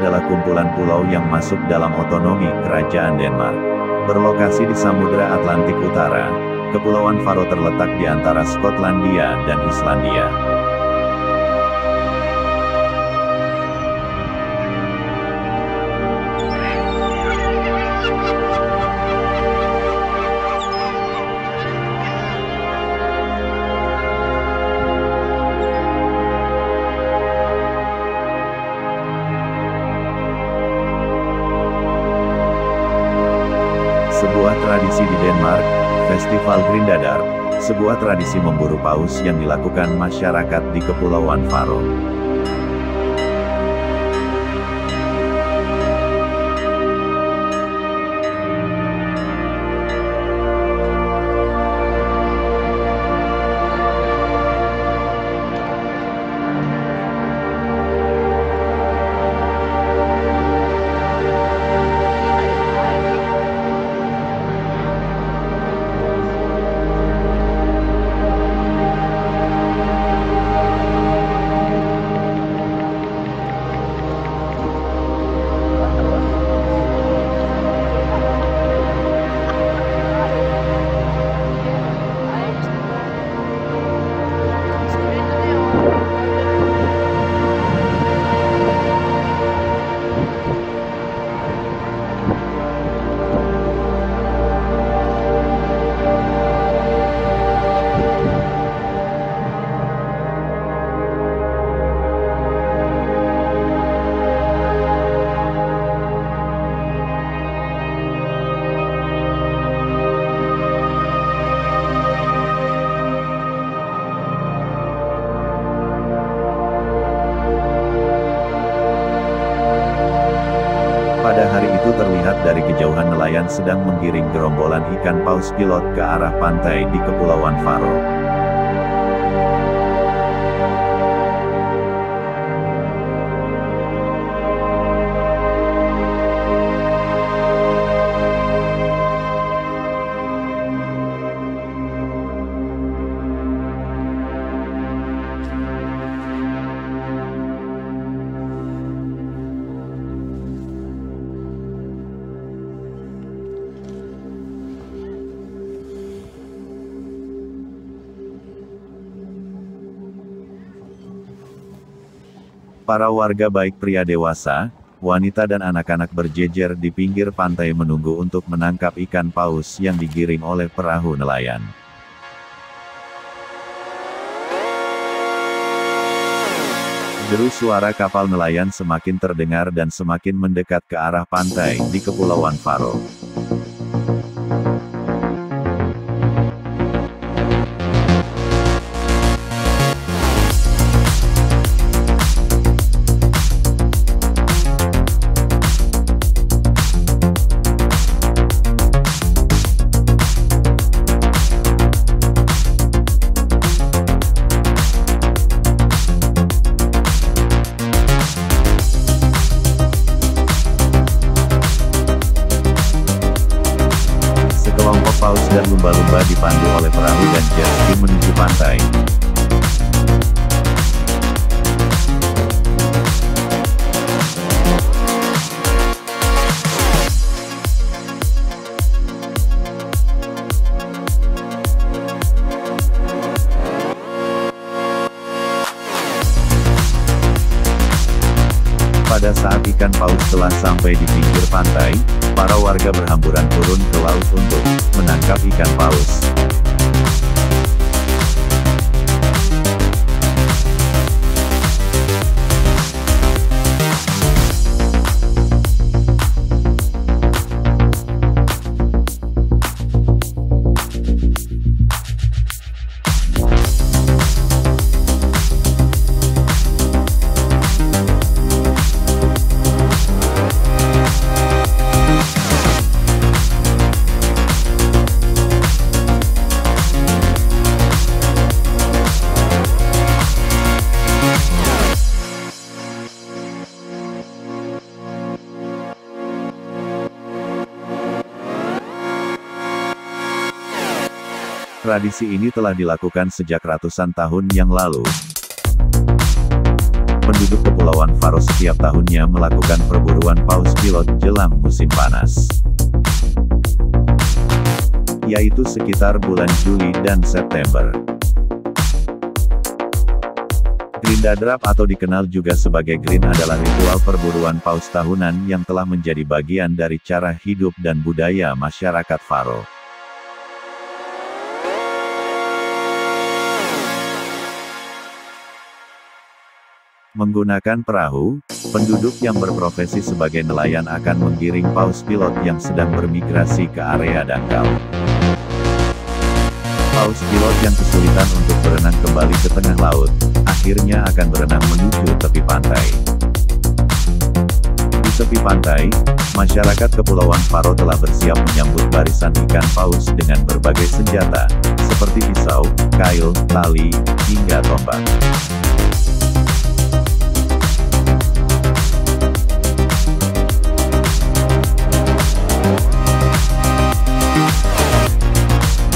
adalah kumpulan pulau yang masuk dalam otonomi Kerajaan Denmark. Berlokasi di Samudra Atlantik Utara, Kepulauan Faroe terletak di antara Skotlandia dan Islandia. Sebuah tradisi di Denmark, Festival Grindadar, sebuah tradisi memburu paus yang dilakukan masyarakat di Kepulauan Faroe. Pada hari itu terlihat dari kejauhan nelayan sedang menggiring gerombolan ikan paus pilot ke arah pantai di Kepulauan Faroe. Para warga baik pria dewasa, wanita dan anak-anak berjejer di pinggir pantai menunggu untuk menangkap ikan paus yang digiring oleh perahu nelayan. Deru suara kapal nelayan semakin terdengar dan semakin mendekat ke arah pantai di Kepulauan Faroe. Sekelompok paus dan lumba-lumba dipandu oleh perahu dan jet ski menuju pantai. Pada saat ikan paus telah sampai di pinggir pantai, para warga berhamburan turun ke laut untuk menangkap ikan paus. Tradisi ini telah dilakukan sejak ratusan tahun yang lalu. penduduk Kepulauan Faro setiap tahunnya melakukan perburuan paus pilot jelang musim panas, yaitu sekitar bulan Juli dan September. Grindadrap atau dikenal juga sebagai Grin adalah ritual perburuan paus tahunan yang telah menjadi bagian dari cara hidup dan budaya masyarakat Faro. Menggunakan perahu, penduduk yang berprofesi sebagai nelayan akan menggiring paus pilot yang sedang bermigrasi ke area dangkal. Paus pilot yang kesulitan untuk berenang kembali ke tengah laut, akhirnya akan berenang menuju tepi pantai. Di tepi pantai, masyarakat Kepulauan Faro telah bersiap menyambut barisan ikan paus dengan berbagai senjata, seperti pisau, kail, tali, hingga tombak.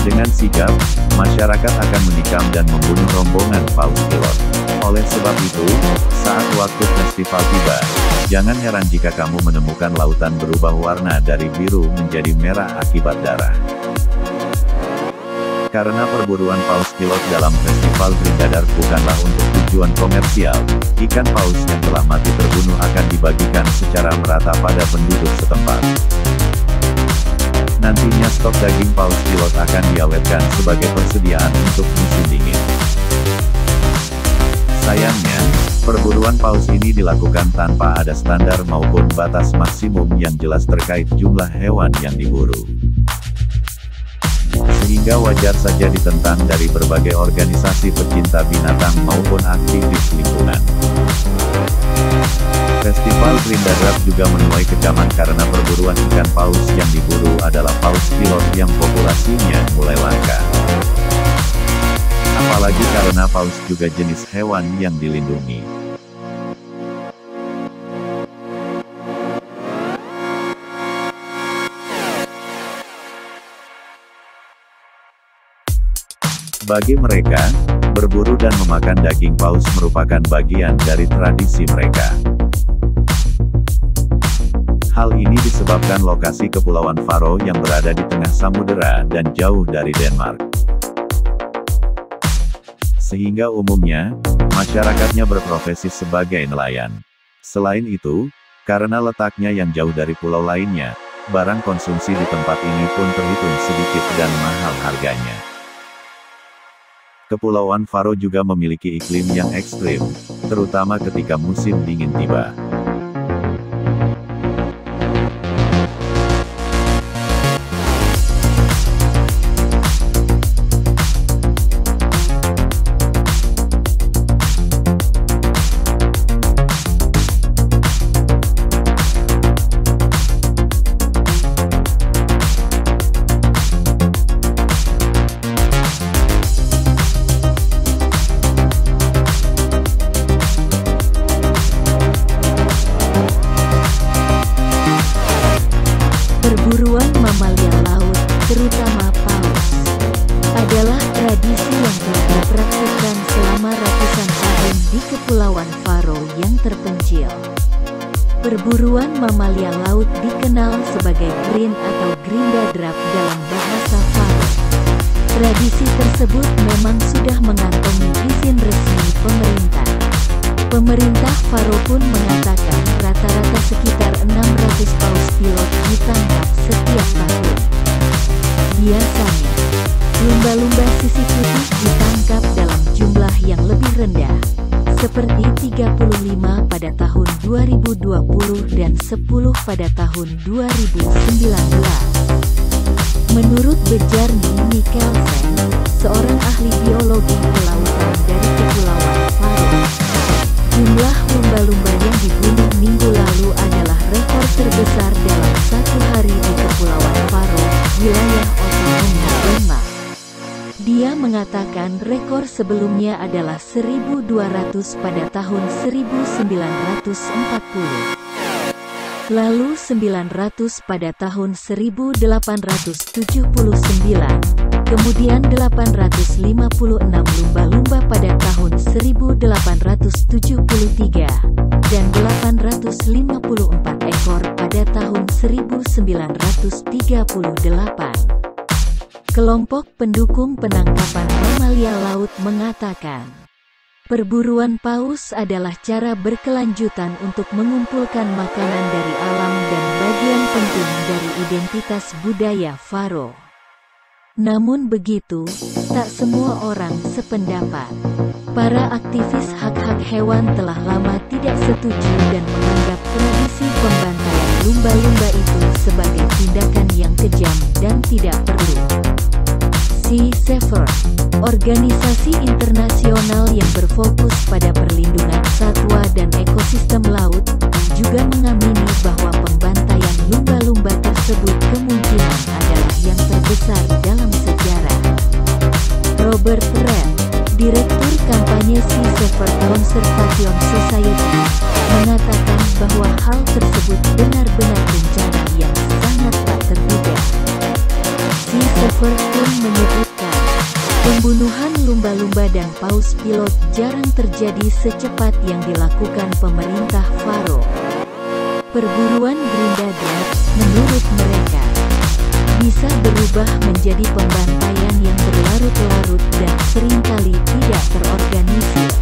Dengan sigap, masyarakat akan menikam dan membunuh rombongan paus pilot. Oleh sebab itu, saat waktu festival tiba, jangan heran jika kamu menemukan lautan berubah warna dari biru menjadi merah akibat darah. Karena perburuan paus pilot dalam festival Grindadrap bukanlah untuk tujuan komersial, ikan paus yang telah mati terbunuh akan dibagikan secara merata pada penduduk setempat. Nantinya stok daging paus pilot akan diawetkan sebagai persediaan untuk musim dingin. Sayangnya, perburuan paus ini dilakukan tanpa ada standar maupun batas maksimum yang jelas terkait jumlah hewan yang diburu. Sehingga wajar saja ditentang dari berbagai organisasi pecinta binatang maupun aktivis lingkungan. Festival Grindadrap juga menuai kecaman karena perburuan ikan paus yang diburu adalah paus pilot yang populasinya mulai langka. Apalagi karena paus juga jenis hewan yang dilindungi. Bagi mereka, berburu dan memakan daging paus merupakan bagian dari tradisi mereka. Hal ini disebabkan lokasi Kepulauan Faro yang berada di tengah samudera dan jauh dari Denmark. Sehingga umumnya, masyarakatnya berprofesi sebagai nelayan. Selain itu, karena letaknya yang jauh dari pulau lainnya, barang konsumsi di tempat ini pun terhitung sedikit dan mahal harganya. Kepulauan Faro juga memiliki iklim yang ekstrim, terutama ketika musim dingin tiba. Perburuan mamalia laut, terutama paus, adalah tradisi yang telah dipraktikkan selama ratusan tahun di Kepulauan Faro yang terpencil. Perburuan mamalia laut dikenal sebagai Grin atau Grindadrap dalam bahasa Faro. Tradisi tersebut memang sudah mengantongi izin resmi pemerintah. Pemerintah Faro pun mengatakan rata-rata sekitar 600 paus pilot ditangkap setiap tahun. Biasanya, lumba-lumba sisik putih ditangkap dalam jumlah yang lebih rendah, seperti 35 pada tahun 2020 dan 10 pada tahun 2019. Menurut Bejarni Mikkelsen, seorang ahli biologi kelautan dari Kepulauan Faro, jumlah lumba-lumba yang dibunuh minggu lalu adalah rekor terbesar dalam satu hari di Kepulauan Faro, wilayah otonomi Denmark. Dia mengatakan rekor sebelumnya adalah 1.200 pada tahun 1940. Lalu 900 pada tahun 1879, Kemudian 856 lumba-lumba pada tahun 1873, dan 854 ekor pada tahun 1938. Kelompok pendukung penangkapan mamalia laut mengatakan, perburuan paus adalah cara berkelanjutan untuk mengumpulkan makanan dari alam dan bagian penting dari identitas budaya Faro. Namun begitu, tak semua orang sependapat. Para aktivis hak-hak hewan telah lama tidak setuju dan menganggap tradisi pembantaian lumba-lumba itu sebagai tindakan yang kejam dan tidak perlu. Sea Shepherd, organisasi internasional yang berfokus pada perlindungan satwa dan ekosistem laut, juga mengamini bahwa pembantaian lumba-lumba tersebut kemungkinan adalah yang terbesar dalam sejarah. Robert Reed, Direktur Kampanye Sea Shepherd Conservation Society, mengatakan bahwa hal tersebut benar-benar bencana yang sangat tak terduga. Sea Shepherd pun menyebutkan, pembunuhan lumba-lumba dan paus pilot jarang terjadi secepat yang dilakukan pemerintah Faro. Perburuan Grinda Drap, menurut mereka, bisa berubah menjadi pembantaian yang berlarut-larut dan seringkali tidak terorganisir.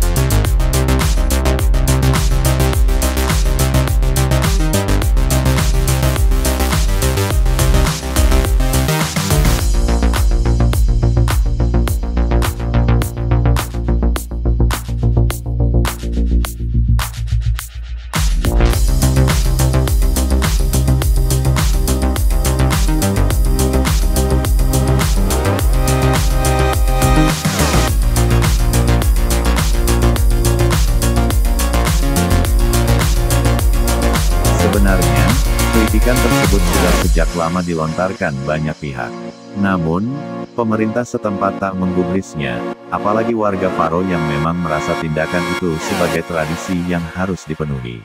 Sebenarnya, kritikan tersebut sudah sejak lama dilontarkan banyak pihak. Namun, pemerintah setempat tak menggubrisnya, apalagi warga Faro yang memang merasa tindakan itu sebagai tradisi yang harus dipenuhi.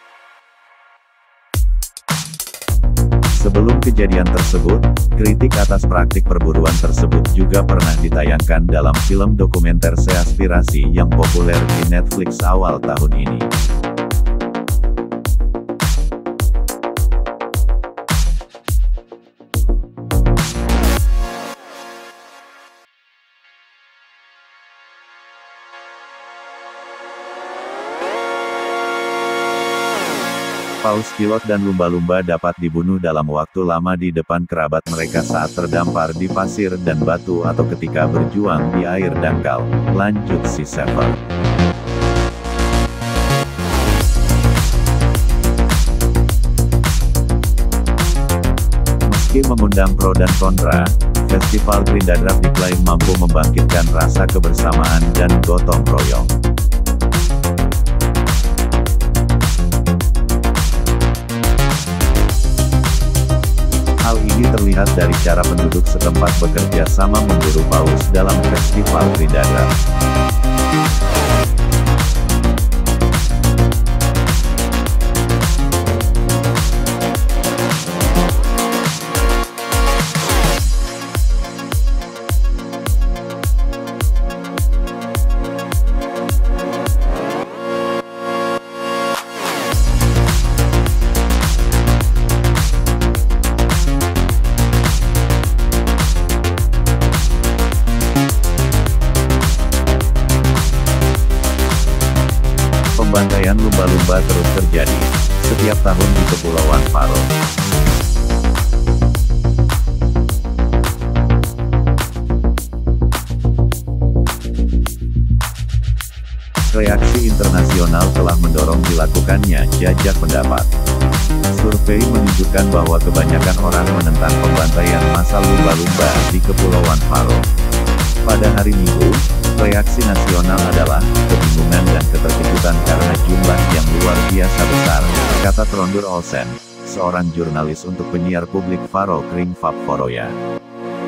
Sebelum kejadian tersebut, kritik atas praktik perburuan tersebut juga pernah ditayangkan dalam film dokumenter Seaspirasi yang populer di Netflix awal tahun ini. Paus pilot dan lumba-lumba dapat dibunuh dalam waktu lama di depan kerabat mereka saat terdampar di pasir dan batu atau ketika berjuang di air dangkal, lanjut Sea Shepherd. Meski mengundang pro dan kontra, Festival Grinda Drap diklaim mampu membangkitkan rasa kebersamaan dan gotong royong. Hal ini terlihat dari cara penduduk setempat bekerja sama memburu paus dalam Festival Grinda Drap. Pembantaian lumba-lumba terus terjadi setiap tahun di Kepulauan Faro. Reaksi internasional telah mendorong dilakukannya jajak pendapat. Survei menunjukkan bahwa kebanyakan orang menentang pembantaian massal lumba-lumba di Kepulauan Faro. Pada hari Minggu, reaksi nasional adalah kebingungan dan keterkejutan karena jumlah yang luar biasa besar, kata Trondur Olsen, seorang jurnalis untuk penyiar publik Faro Kring Fab Foroya.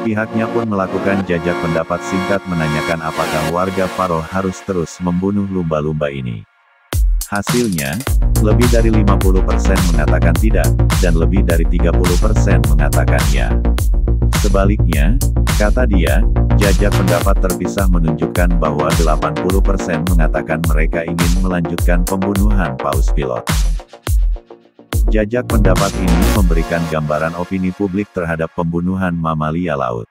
Pihaknya pun melakukan jajak pendapat singkat menanyakan apakah warga Faro harus terus membunuh lumba-lumba ini. Hasilnya, lebih dari 50% mengatakan tidak, dan lebih dari 30% mengatakan ya. Sebaliknya, Kata dia, jajak pendapat terpisah menunjukkan bahwa 80% mengatakan mereka ingin melanjutkan pembunuhan paus pilot. Jajak pendapat ini memberikan gambaran opini publik terhadap pembunuhan mamalia laut.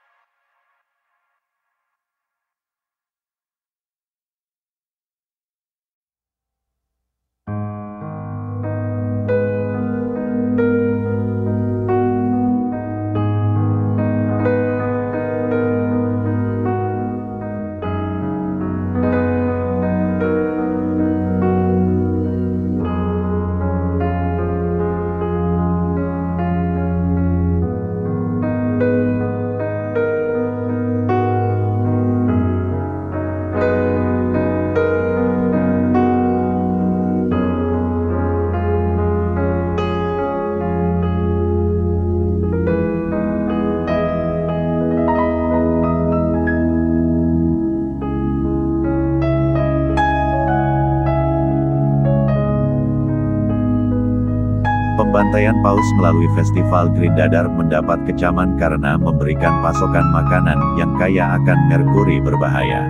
Pembantaian paus melalui festival Green Dadar mendapat kecaman karena memberikan pasokan makanan yang kaya akan merkuri berbahaya,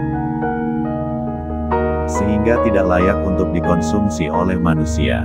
sehingga tidak layak untuk dikonsumsi oleh manusia.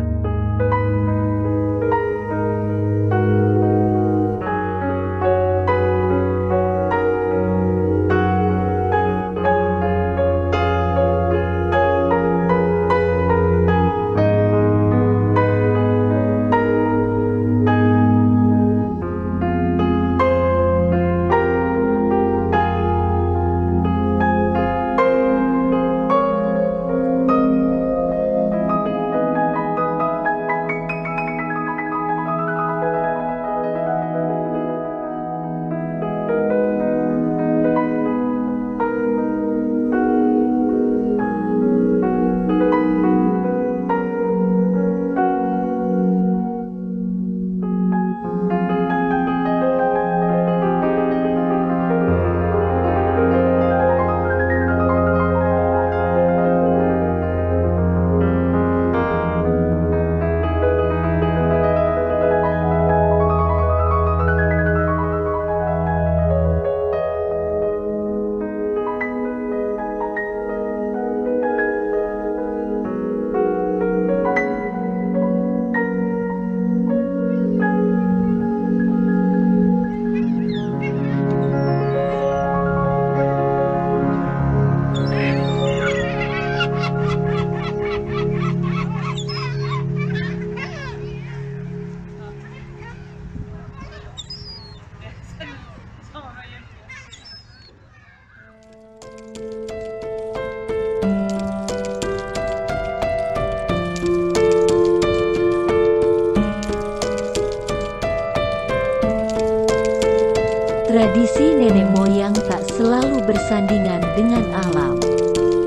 Tradisi nenek moyang tak selalu bersandingan dengan alam.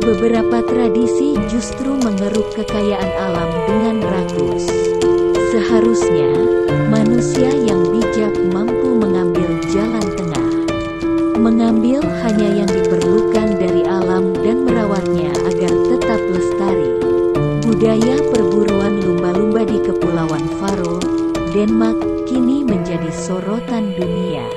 Beberapa tradisi justru mengeruk kekayaan alam dengan rakus. Seharusnya, manusia yang bijak mampu mengambil jalan tengah. Mengambil hanya yang diperlukan dari alam dan merawatnya agar tetap lestari. Budaya perburuan lumba-lumba di Kepulauan Faroe, Denmark, kini menjadi sorotan dunia.